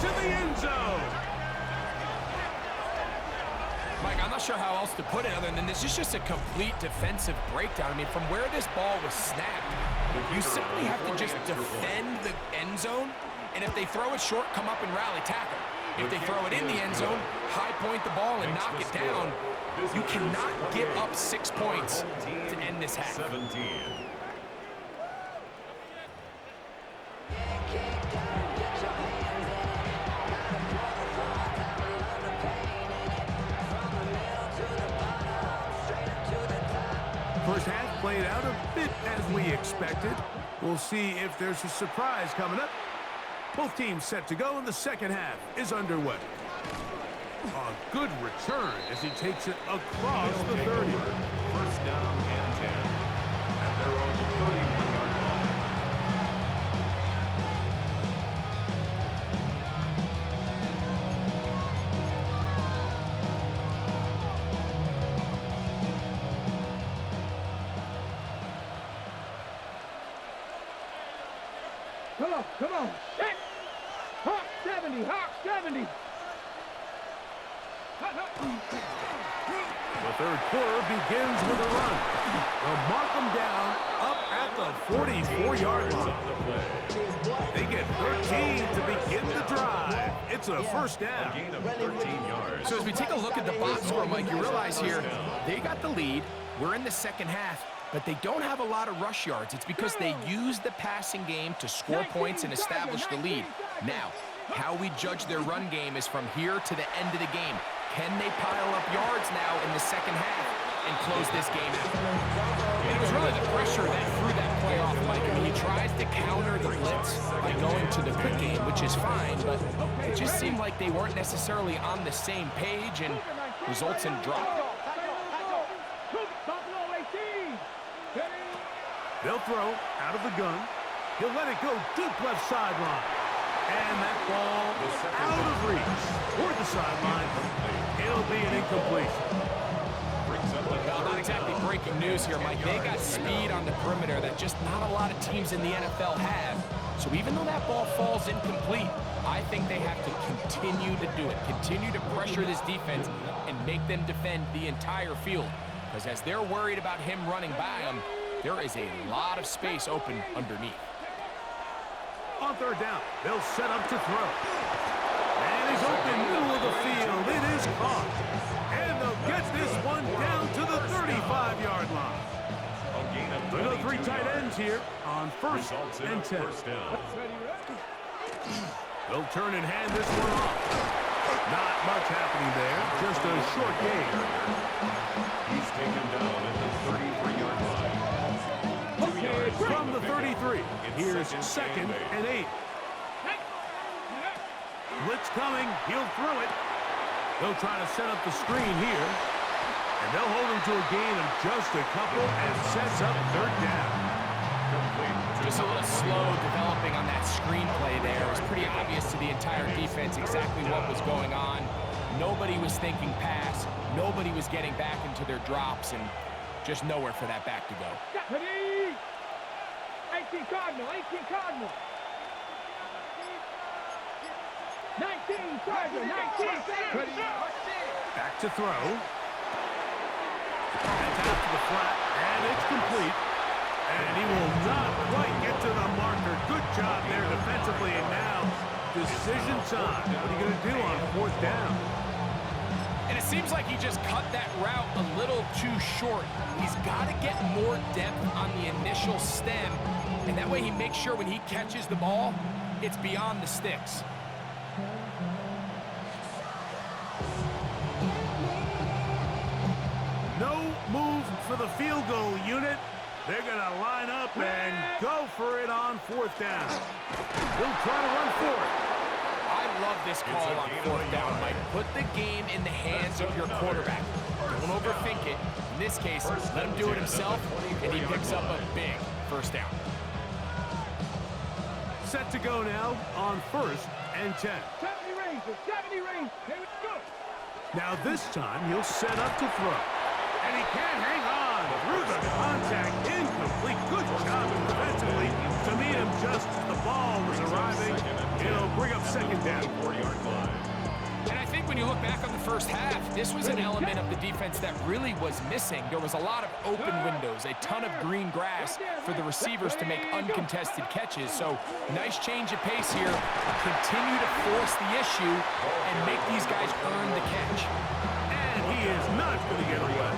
into the end zone. Mike, I'm not sure how else to put it other than this is just a complete defensive breakdown. I mean, from where this ball was snapped, you simply have to just defend the end zone, and if they throw it short, come up and rally tackle. If they throw it in the end zone, high point the ball and knock it down. You cannot give up 6 points to end this half. 17. First half played out a bit as we expected. We'll see if there's a surprise coming up. Both teams set to go, and the second half is underway. A good return as he takes it across the 30. First down and 10. At their own 31-yard line. Come on. Hit. Hawk 70, Hawk 70. The third quarter begins with a run. They'll mark them down up at the 44-yard line. They get 13 to begin the drive. It's a first down. A gain of 13 yards. So as we take a look at the box score, Mike, you realize here they got the lead. We're in the second half, but they don't have a lot of rush yards. It's because they use the passing game to score points and establish the lead. Now, how we judge their run game is from here to the end of the game. Can they pile up yards now in the second half and close this game out? And it was really the pressure that threw that play off, Mike. I mean, he tries to counter the blitz by going to the quick game, which is fine, but it just seemed like they weren't necessarily on the same page and results in drop. They'll throw out of the gun. He'll let it go deep left sideline. And that ball out of reach toward the sideline. It'll be an incompletion. Well, not exactly breaking news here, Mike. They got speed on the perimeter that just not a lot of teams in the NFL have. So even though that ball falls incomplete, I think they have to continue to do it. Continue to pressure this defense and make them defend the entire field. Because as they're worried about him running by them, there is a lot of space open underneath. On third down, they'll set up to throw. And he's open middle of the field. It is caught. And they'll get this one down to the 35-yard line. The three tight ends here on first and 10. They'll turn and hand this one off. Not much happening there. Just a short gain. He's taken down at the 33-yard line. 2 yards From the 33, here's second and 8. Blitz coming, he'll throw it. They'll try to set up the screen here. And they'll hold him to a gain of just a couple and sets up third down. Just a little slow developing on that screenplay there. It was pretty obvious to the entire defense exactly what was going on. Nobody was thinking pass. Nobody was getting back into their drops, and just nowhere for that back to go. 18 Cardinal, 18 Cardinal. 19 Charger, 19 Back to throw. That's out to the flat, and it's complete. And he will not quite get to the marker. Good job there defensively, and now decision time. What are you going to do on fourth down? And it seems like he just cut that route a little too short. He's got to get more depth on the initial stem, and that way he makes sure when he catches the ball, it's beyond the sticks. No move for the field goal unit. They're going to line up and go for it on fourth down. They'll try to run for it. I love this call on fourth down, Mike. Put the game in the hands of your quarterback. Don't overthink it. In this case, let him do it himself, and he picks up a big first down. Set to go now on first and 10. 70 range, 70 range. Here we go. Now this time he'll set up to throw. And he can't hang on through the contact. Incomplete. Good job defensively to meet him just as the ball was arriving. It'll bring up second down. 4-yard line. And I think when you look back on the first half, this was an element of the defense that really was missing. There was a lot of open windows, a ton of green grass for the receivers to make uncontested catches. So nice change of pace here. Continue to force the issue and make these guys earn the catch. And he is not going to get away.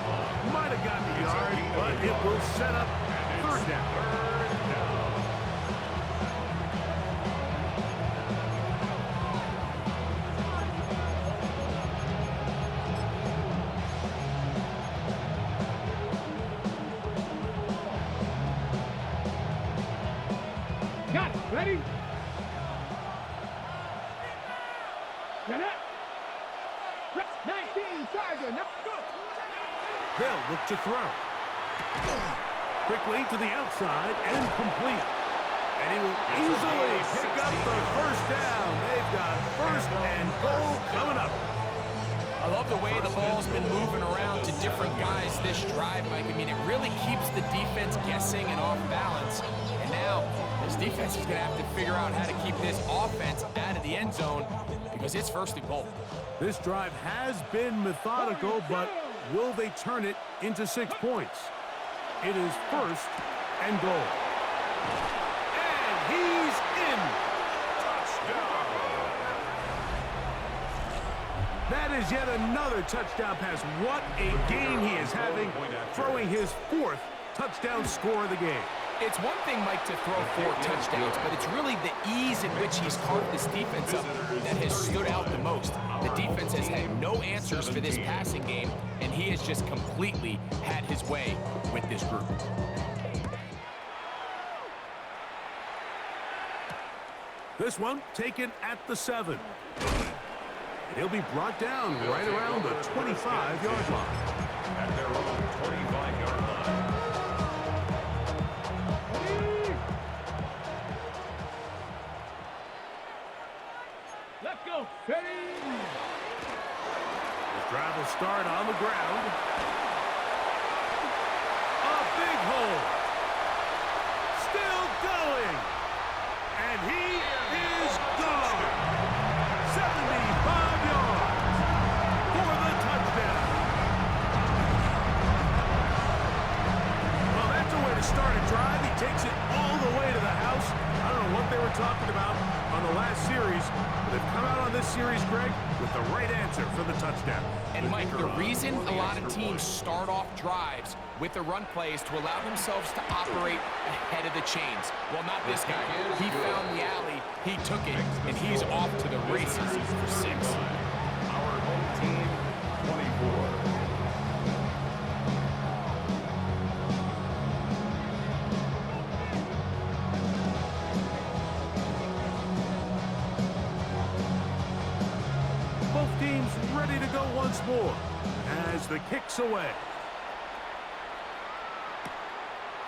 Might have gotten the yard, but it will set up third down. Got it. Ready? Get up. 19, Tiger. Now go. They'll look to throw. Quickly to the outside and complete. And he will easily pick up the first down. They've got first and goal coming up. I love the way the ball's been moving around to different guys this drive, Mike. I mean, it really keeps the defense guessing and off balance. And now, this defense is going to have to figure out how to keep this offense out of the end zone because it's first and goal. This drive has been methodical, but will they turn it into 6 points? It is first and goal. And he's in. Touchdown. That is yet another touchdown pass. What a game he is having, throwing his 4th touchdown score of the game. It's one thing, Mike, to throw 4 touchdowns, but it's really the ease in which he's carved this defense up that has stood out the most. The defense has had no answers for this passing game, and he has just completely had his way with this group. This one taken at the 7. He'll be brought down right around the 25-yard line. At their own 25-yard line. Let's go. Ready? The drive will start on the ground. A big hole. Still going. And he is gone. 75 yards for the touchdown. Well, that's a way to start a drive. He takes it all the way to the house. I don't know what they were talking about on the last series, but they've come out on this series, Greg, with the right answer for the touchdown. And, Mike, the reason a lot of teams start off drives with the run play is to allow themselves to operate ahead of the chains. Well, not this guy. He found the alley, he took it, and he's off to the races for 6. Our home team, 24. Both teams ready to go once more as the kick's away.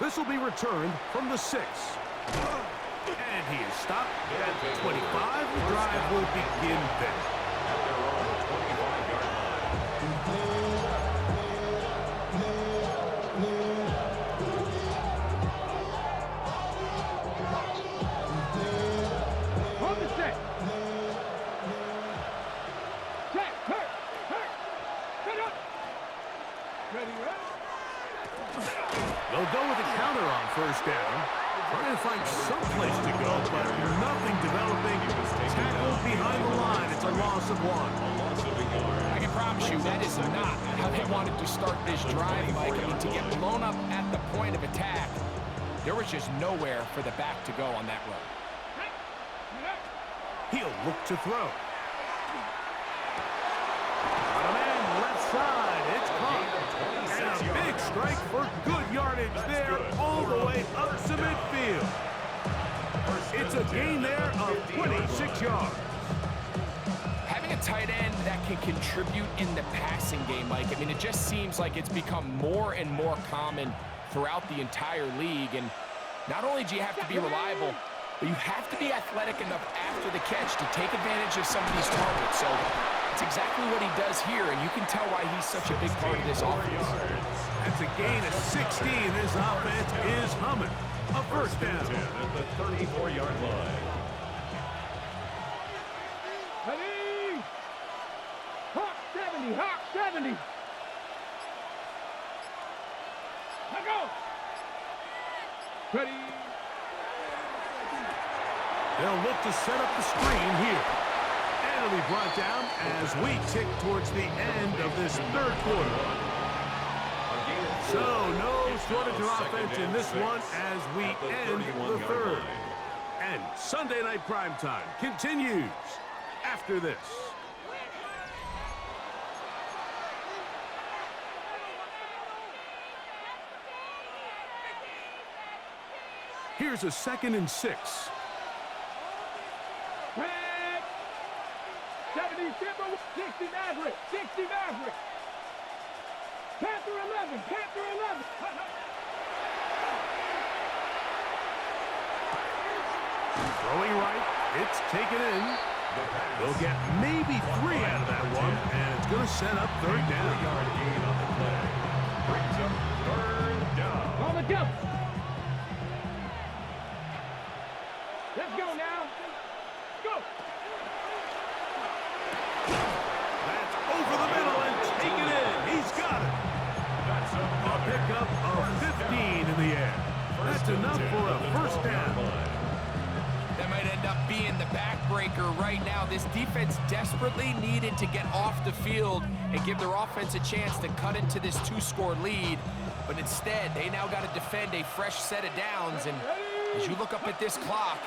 This will be returned from the 6. And he is stopped at the 25. The drive will begin then. At their own 25-yard line. On the set. Set. Hurt. Get up. Ready, ready. They'll go with a counter on first down. Trying to find some place to go, but nothing developing. Tackled behind the line. It's a loss of 1. I can promise you that is not how they wanted to start this drive, Mike. I mean, to get blown up at the point of attack, there was just nowhere for the back to go on that run. He'll look to throw. Got a man left side. It's caught. And a big strike for good yardage there all the way up to midfield. It's a gain there of 26 yards. Having a tight end that can contribute in the passing game, Mike, I mean, it just seems like it's become more and more common throughout the entire league. And not only do you have to be reliable, but you have to be athletic enough after the catch to take advantage of some of these targets. So it's exactly what he does here, and you can tell why he's such a big part of this offense. That's a gain of 16. This offense is humming. A first down. At the 34-yard line. 70. Let go. Ready. They'll look to set up the screen here. And it'll be brought down as we tick towards the end of this third quarter. So no shortage of offense in this one as we end the third. And Sunday Night Primetime continues after this. Here's a 2nd and 6. 70 Timber, 60 Maverick, 60 Maverick. Panther 11, Panther 11. Throwing right, it's taken in. They'll get maybe 3 out of that one, and it's going to set up third down. 3-yard gain on the play. Brings up third down. On the jump. Let's go now. Go. That's over the middle and taken in. He's got it. That's A pickup of 15 in the air. That's enough for a first down. That might end up being the backbreaker right now. This defense desperately needed to get off the field and give their offense a chance to cut into this 2-score lead. But instead, they now got to defend a fresh set of downs. And as you look up at this clock,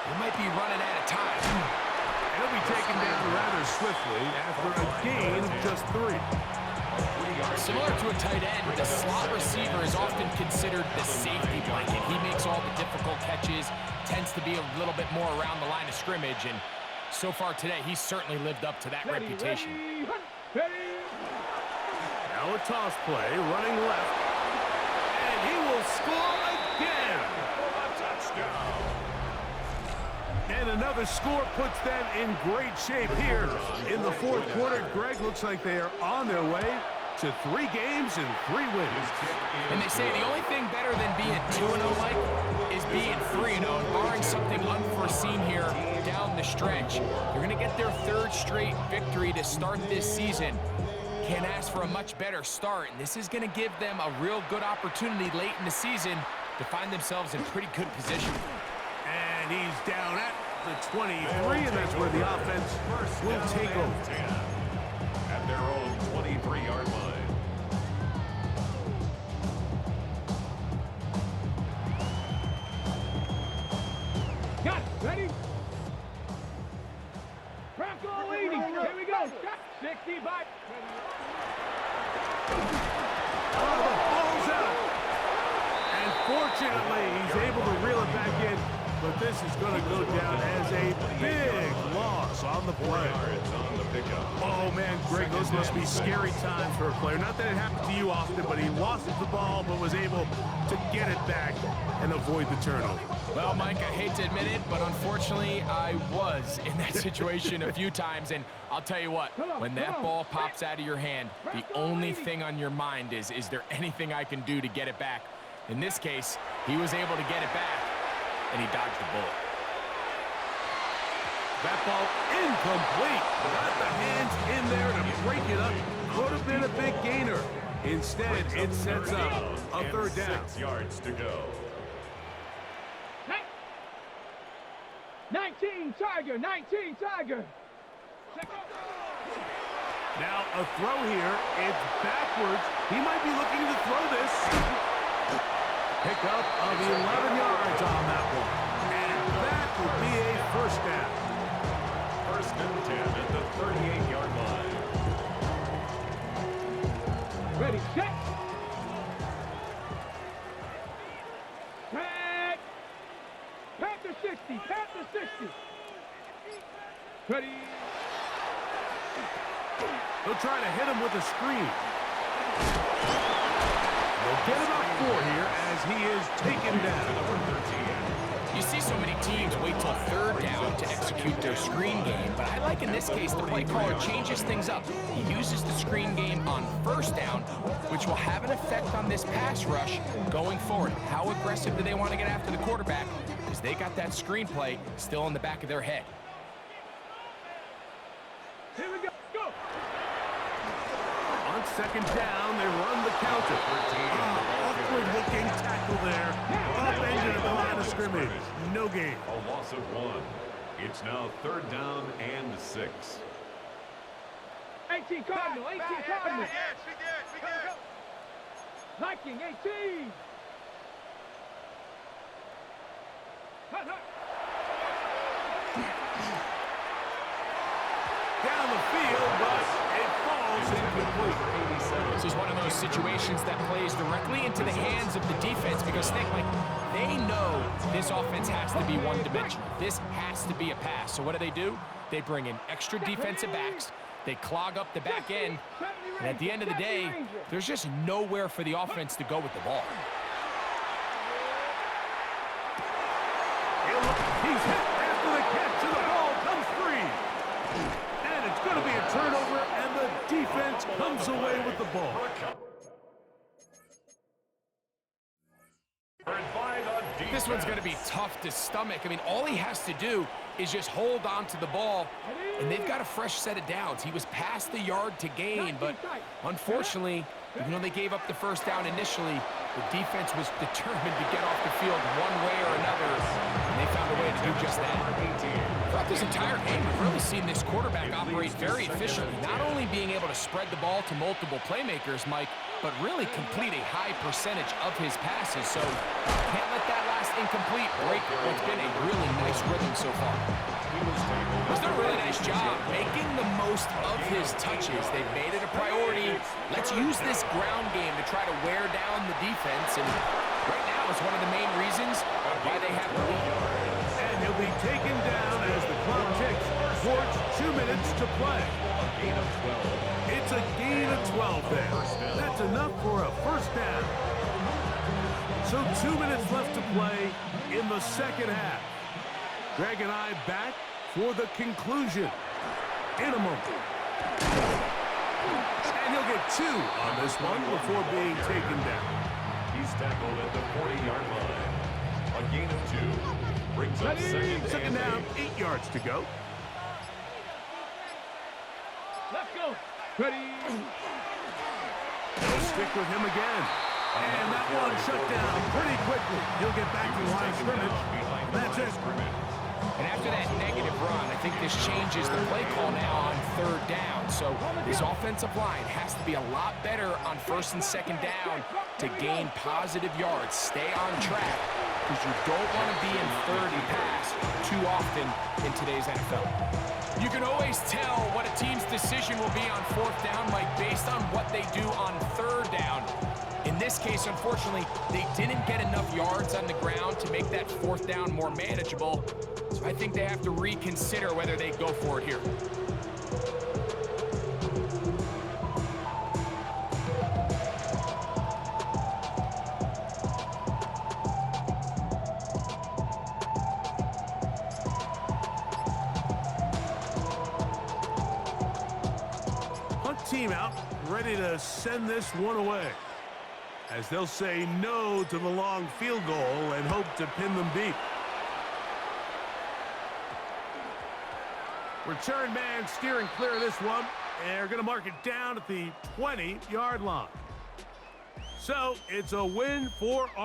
they might be running out of time. He'll be taken down rather swiftly after a gain of just 3. Similar to a tight end, the slot receiver is often considered the safety blanket. He makes all the difficult catches, tends to be a little bit more around the line of scrimmage, and so far today, he's certainly lived up to that reputation. Now a toss play, running left, and he will score again. And another score puts them in great shape here in the fourth quarter. Greg, looks like they are on their way to 3 games and 3 wins. And they say the only thing better than being 2-0, Mike, is being 3-0. Barring something unforeseen here down the stretch, they're going to get their 3rd straight victory to start this season. Can't ask for a much better start, and this is going to give them a real good opportunity late in the season to find themselves in pretty good position. And he's down at the 23, and that's where the offense will take over. At their own 23-yard line. Got it. Ready? Bronco leading. Here we go. 60 by. Oh, the ball's out. And fortunately, he's able to reel it back in. But this is going to go down as a big loss on the play. Oh, man, Greg, those must be scary times for a player. Not that it happened to you often, but he lost the ball but was able to get it back and avoid the turnover. Well, Mike, I hate to admit it, but unfortunately, I was in that situation a few times. And I'll tell you what, when that ball pops out of your hand, the only thing on your mind is there anything I can do to get it back? In this case, he was able to get it back, and he dodged the bullet. That ball incomplete. Got the hands in there to break it up. Could have been a big gainer. Instead, it sets up a 3rd down. 6 yards to go. 19 Tiger, 19 Tiger. Now a throw here. It's backwards. He might be looking to throw this. Pickup of 11 yards on that one. And that will be a first down. 1st and 10 at the 38-yard line. Ready, set. Set. Panther 60, Panther 60. Ready. They'll try to hit him with a screen. They'll get about 4 here as he is taken down. You see so many teams wait till 3rd down to execute their screen game, but I like in this case the play caller changes things up. He uses the screen game on 1st down, which will have an effect on this pass rush going forward. How aggressive do they want to get after the quarterback? Because they got that screenplay still in the back of their head. Here we go. Go. second down. They run the counter. Awkward-looking tackle there. Upended at the line of scrimmage. No gain. A loss of 1. It's now 3rd down and 6. 18 Cardinal, 18 Cardinal. Yes, we good. Viking, 18. Hut, hut. Down the field, but it falls incomplete. This is one of those situations that plays directly into the hands of the defense because they know this offense has to be one-dimensional. This has to be a pass. So what do? They bring in extra defensive backs. They clog up the back end. And at the end of the day, there's just nowhere for the offense to go with the ball. He's hit after the catch, and the ball comes free. And it's going to be a turnover, and the defense comes away with the ball. This one's going to be tough to stomach. I mean, all he has to do is just hold on to the ball, and they've got a fresh set of downs. He was past the yard to gain, but unfortunately, even though they gave up the first down initially, the defense was determined to get off the field one way or another, and they found a way to do just that. Throughout this entire game, we've really seen this quarterback operate very efficiently, not only being able to spread the ball to multiple playmakers, Mike, but really complete a high percentage of his passes. So can't let that last incomplete break what's been a really nice rhythm so far. He's done a really nice job making the most of his touches. They've made it a priority. Let's use this ground game to try to wear down the defense. And right now it's one of the main reasons why they have the lead. And he'll be taken down as the clock ticks towards 2 minutes to play. It's a gain of 12 there. That's enough for a first down. So 2 minutes left to play in the second half. Greg and I back for the conclusion in a moment. And he'll get 2 on this one before being taken down. He's tackled at the 40-yard line. A gain of 2 brings up Second down, 8 yards to go. Let's go. Ready. They'll stick with him again. And that one shut down pretty quickly. He'll get back to line of scrimmage. That's it. And after that negative run, I think this changes the play call now on 3rd down. So this offensive line has to be a lot better on 1st and 2nd down to gain positive yards. Stay on track because you don't want to be in 3rd and pass too often in today's NFL. You can always tell what a team's decision will be on 4th down, Mike, based on what they do on 3rd down. In this case, unfortunately, they didn't get enough yards on the ground to make that 4th down more manageable. So I think they have to reconsider whether they go for it here. Hunt team out, ready to send this one away, as they'll say no to the long field goal and hope to pin them deep. Return man steering clear of this one. They're going to mark it down at the 20-yard line. So it's a win for our